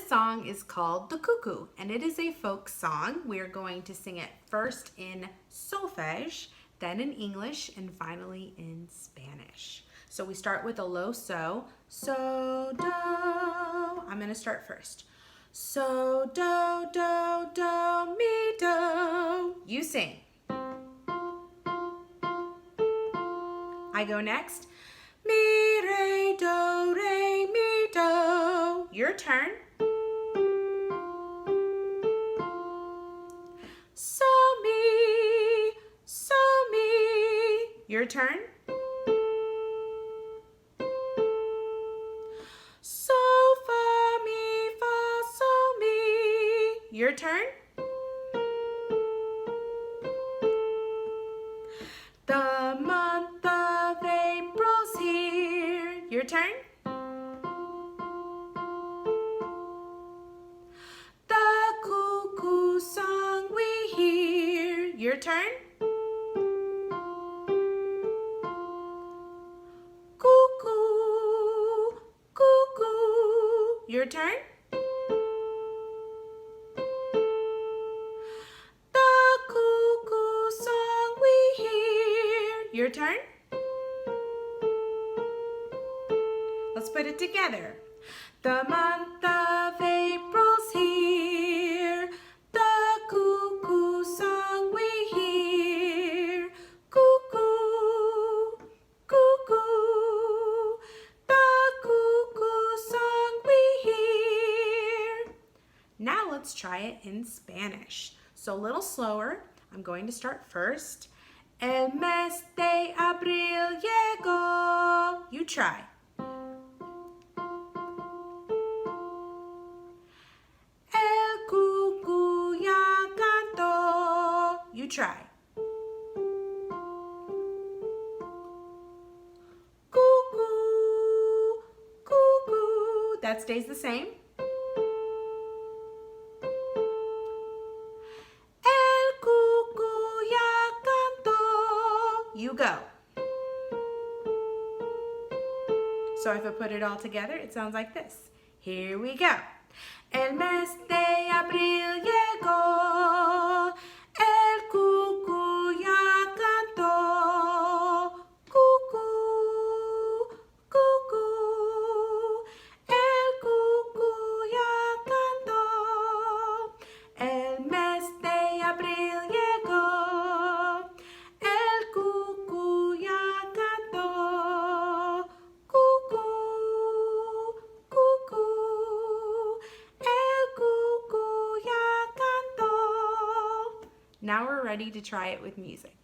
song is called The Cuckoo, and it is a folk song. We're going to sing it first in solfege, then in English, and finally in Spanish. So we start with a low so. So, do. I'm going to start first. So, do, do, do, mi, do. You sing. I go next. Mi, re, do, re, mi, do. Your turn. So, mi, so, mi. Your turn. So, fa, mi, fa, so, mi. Your turn. The month of April's here. Your turn. The cuckoo song we hear. Your turn. Cuckoo, cuckoo. Your turn. The cuckoo song we hear. Your turn. Let's put it together. The month of April's here. The cuckoo song we hear. Cuckoo, cuckoo. The cuckoo song we hear. Now let's try it in Spanish. So a little slower. I'm going to start first. El mes de abril llegó. You try. El cuckoo ya cantó. You try. Cuckoo, cuckoo. That stays the same. El cuckoo ya cantó. You go. So if I put it all together, it sounds like this. Here we go. El mes de abril llegó, el cuckoo ya cantó. Cuckoo, cuckoo, el cuckoo ya cantó. El mes de abril llegó, el cuckoo ya cantó. Cuckoo, cuckoo, el cuckoo ya cantó. Now we're ready to try it with music.